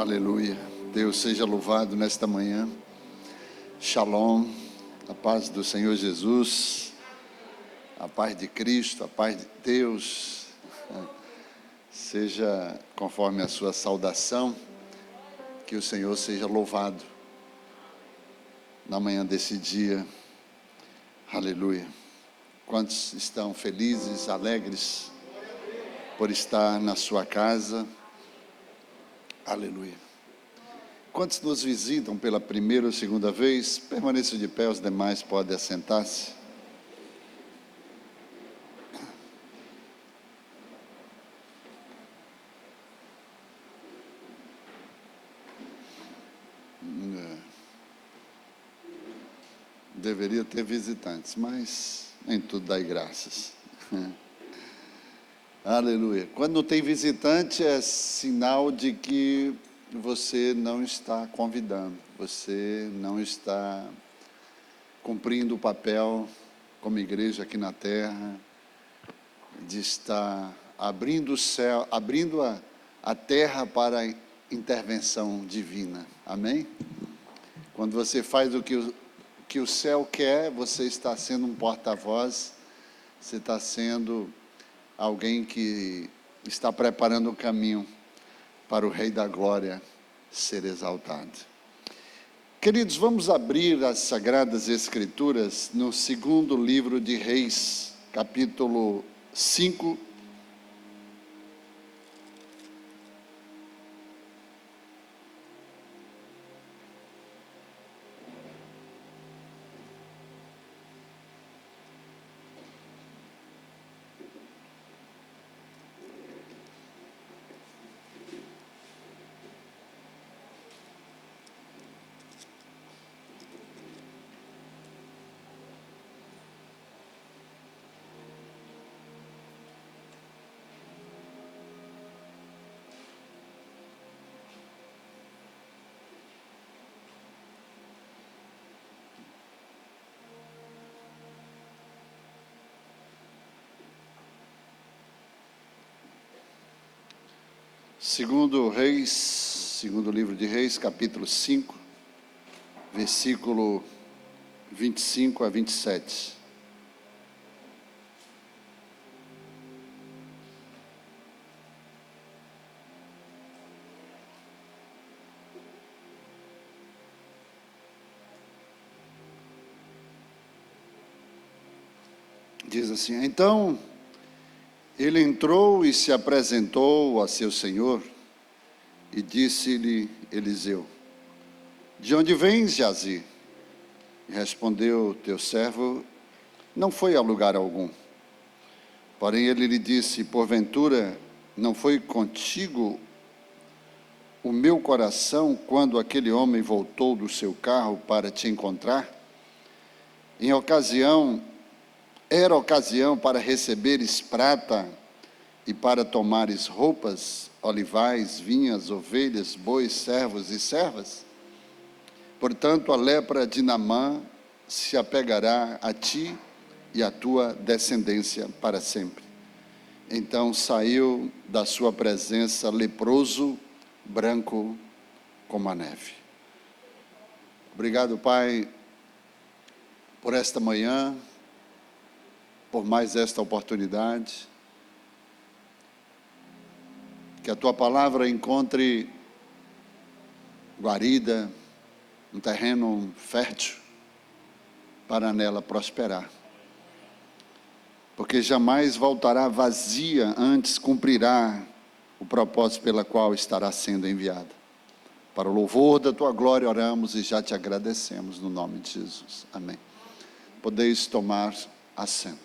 Aleluia. Deus seja louvado nesta manhã. Shalom, a paz do Senhor Jesus, a paz de Cristo, a paz de Deus, seja conforme a sua saudação, que o Senhor seja louvado na manhã desse dia. Aleluia. Quantos estão felizes, alegres por estar na sua casa? Aleluia. Quantos nos visitam pela primeira ou segunda vez, permaneçam de pé, os demais podem assentar-se. Deveria ter visitantes, mas nem tudo dá graças. Aleluia. Quando não tem visitante, é sinal de que você não está convidando, você não está cumprindo o papel como igreja aqui na terra, de estar abrindo o céu, abrindo a terra para a intervenção divina. Amém? Quando você faz o que o céu quer, você está sendo um porta-voz, você está sendo alguém que está preparando o caminho para o Rei da Glória ser exaltado. Queridos, vamos abrir as Sagradas Escrituras no segundo livro de Reis, capítulo 5. Segundo livro de Reis, capítulo 5, versículo 25 a 27. Diz assim: então ele entrou e se apresentou a seu senhor, e disse-lhe Eliseu: de onde vens, Geazi? E respondeu: teu servo não foi a lugar algum. Porém ele lhe disse: porventura não foi contigo o meu coração quando aquele homem voltou do seu carro para te encontrar? Era ocasião para receberes prata e para tomares roupas, olivais, vinhas, ovelhas, bois, servos e servas? Portanto, a lepra de Naamã se apegará a ti e à tua descendência para sempre. Então saiu da sua presença leproso, branco como a neve. Obrigado, Pai, por esta manhã, por mais esta oportunidade. Que a tua palavra encontre guarida, um terreno fértil, para nela prosperar. Porque jamais voltará vazia, antes cumprirá o propósito pela qual estará sendo enviada. Para o louvor da tua glória oramos e já te agradecemos no nome de Jesus. Amém. Podeis tomar assento.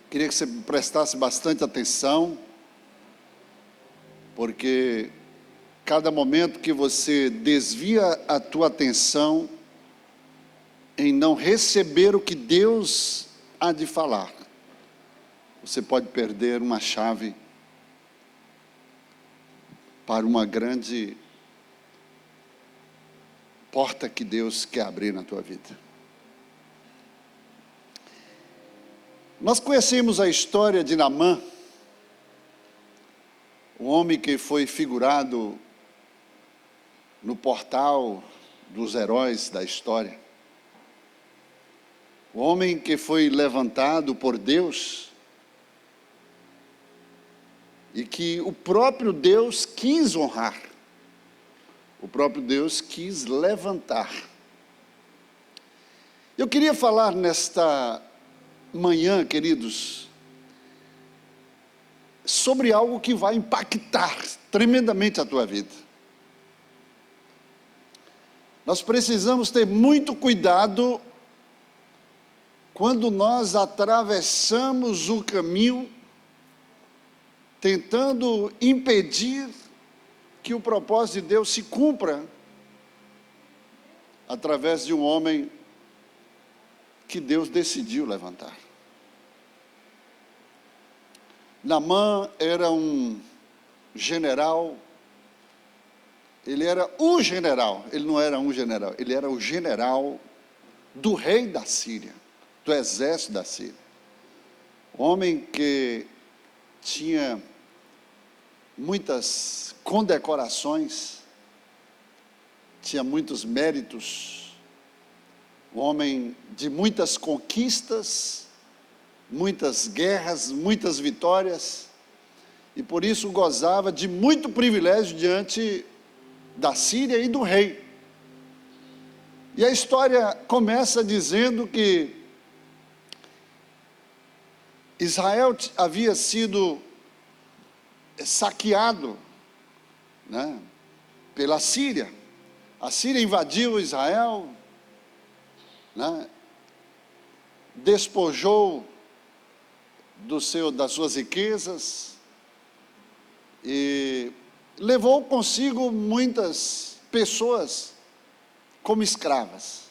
Queria que você prestasse bastante atenção, porque cada momento que você desvia a tua atenção em não receber o que Deus há de falar, você pode perder uma chave para uma grande porta que Deus quer abrir na tua vida. Nós conhecemos a história de Naamã, o homem que foi figurado no portal dos heróis da história, o homem que foi levantado por Deus e que o próprio Deus quis honrar, o próprio Deus quis levantar. Eu queria falar nesta manhã, queridos, sobre algo que vai impactar tremendamente a tua vida. Nós precisamos ter muito cuidado quando nós atravessamos o caminho, tentando impedir que o propósito de Deus se cumpra através de um homem que Deus decidiu levantar. Naamã era um general, ele era o general, ele não era um general, ele era o general do rei da Síria, do exército da Síria. Homem que tinha muitas condecorações, tinha muitos méritos, um homem de muitas conquistas, muitas guerras, muitas vitórias, e por isso gozava de muito privilégio diante da Síria e do rei. E a história começa dizendo que Israel havia sido saqueado, né, pela Síria. A Síria invadiu Israel, né, despojou das suas riquezas e levou consigo muitas pessoas como escravas.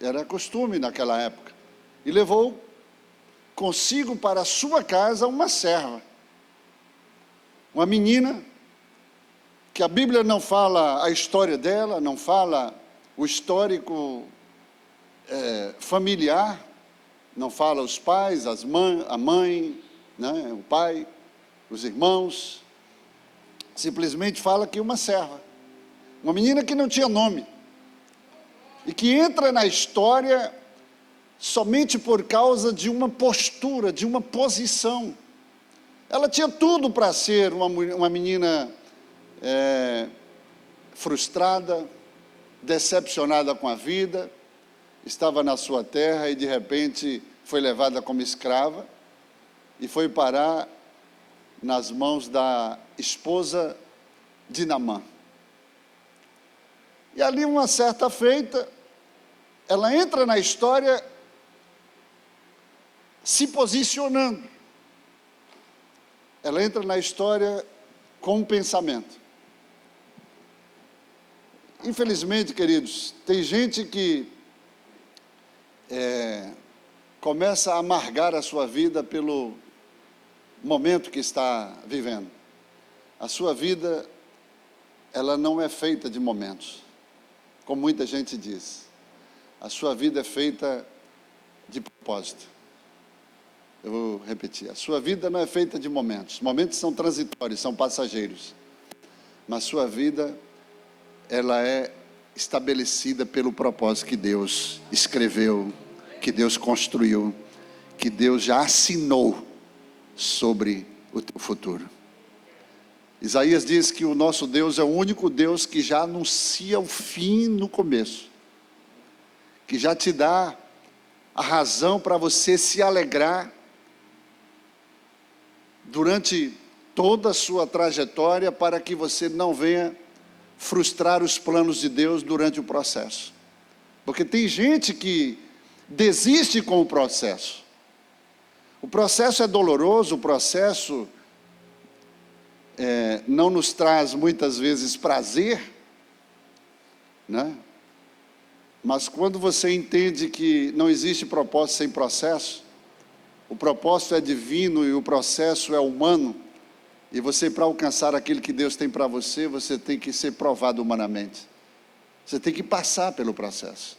Era costume naquela época. E levou consigo para a sua casa uma serva, uma menina, que a Bíblia não fala a história dela, não fala o histórico familiar, não fala os pais, a mãe, né, o pai, os irmãos, simplesmente fala que uma serva, uma menina que não tinha nome, e que entra na história somente por causa de uma postura, de uma posição. Ela tinha tudo para ser uma menina frustrada, decepcionada com a vida, estava na sua terra e de repente foi levada como escrava e foi parar nas mãos da esposa de Naamã. E ali, uma certa feita, ela entra na história se posicionando. Ela entra na história com um pensamento. Infelizmente, queridos, tem gente que começa a amargar a sua vida pelo momento que está vivendo. A sua vida, ela não é feita de momentos, como muita gente diz. A sua vida é feita de propósito. Eu vou repetir, a sua vida não é feita de momentos. Momentos são transitórios, são passageiros. Mas a sua vida, ela é estabelecida pelo propósito que Deus escreveu, que Deus construiu, que Deus já assinou sobre o teu futuro. Isaías diz que o nosso Deus é o único Deus que já anuncia o fim no começo, que já te dá a razão para você se alegrar durante toda a sua trajetória, para que você não venha frustrar os planos de Deus durante o processo. Porque tem gente que desiste com o processo. O processo é doloroso, o processo não nos traz muitas vezes prazer, né? Mas quando você entende que não existe propósito sem processo, o propósito é divino e o processo é humano, e você, para alcançar aquilo que Deus tem para você, você tem que ser provado humanamente. Você tem que passar pelo processo.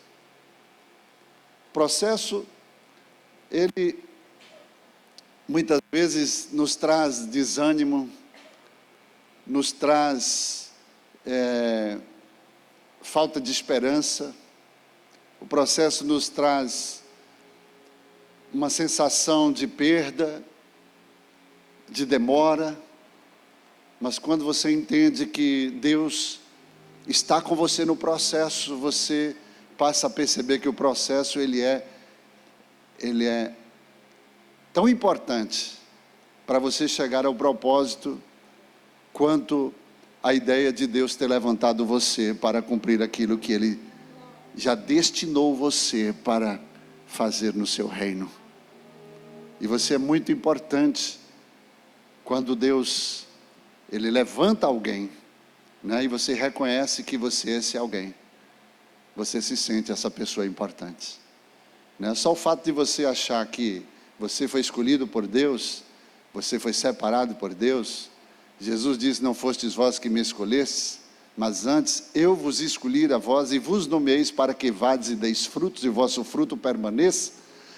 O processo, ele muitas vezes nos traz desânimo, nos traz falta de esperança. O processo nos traz uma sensação de perda, de demora, mas quando você entende que Deus está com você no processo, você passa a perceber que o processo ele é tão importante para você chegar ao propósito, quanto a ideia de Deus ter levantado você para cumprir aquilo que Ele já destinou você para fazer no seu reino. E você é muito importante quando Deus, Ele levanta alguém, né, e você reconhece que você é esse alguém. Você se sente essa pessoa importante, né? Só o fato de você achar que você foi escolhido por Deus, você foi separado por Deus. Jesus disse: não fostes vós que me escolhestes, mas antes eu vos escolhi a vós e vos nomeeis para que vades e deis frutos e o vosso fruto permaneça,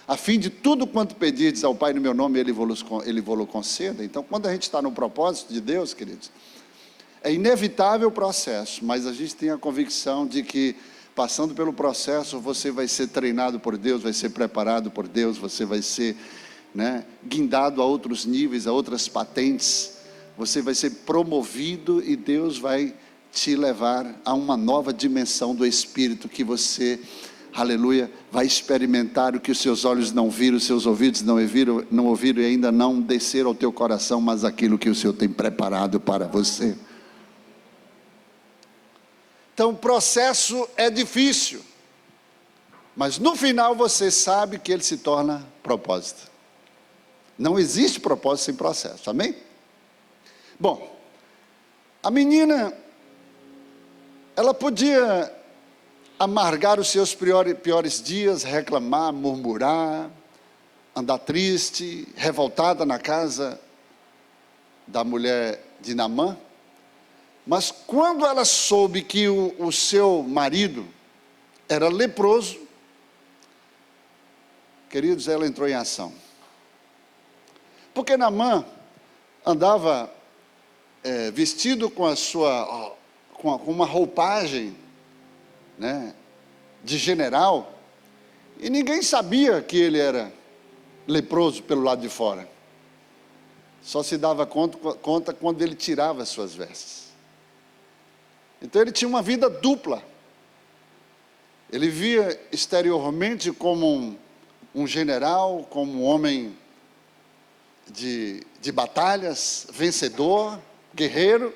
a fim de tudo quanto pedirdes ao Pai no meu nome, Ele vos conceda. Então, quando a gente está no propósito de Deus, queridos, é inevitável o processo, mas a gente tem a convicção de que, passando pelo processo, você vai ser treinado por Deus, vai ser preparado por Deus, você vai ser, né, guindado a outros níveis, a outras patentes, você vai ser promovido e Deus vai te levar a uma nova dimensão do Espírito, que você, aleluia, vai experimentar o que os seus olhos não viram, os seus ouvidos não ouviram e ainda não desceram ao teu coração, mas aquilo que o Senhor tem preparado para você. Então o processo é difícil, mas no final você sabe que ele se torna propósito. Não existe propósito sem processo, amém? Bom, a menina, ela podia amargar os seus piores dias, reclamar, murmurar, andar triste, revoltada na casa da mulher de Naamã. Mas quando ela soube que o seu marido era leproso, queridos, ela entrou em ação. Porque Naamã andava vestido com uma roupagem, né, de general, e ninguém sabia que ele era leproso pelo lado de fora. Só se dava conta quando ele tirava as suas vestes. Então ele tinha uma vida dupla. Ele via exteriormente como um general, como um homem de batalhas, vencedor, guerreiro,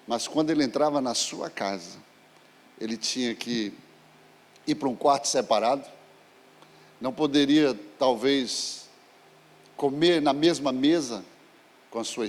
mas quando ele entrava na sua casa, ele tinha que ir para um quarto separado, não poderia talvez comer na mesma mesa com a sua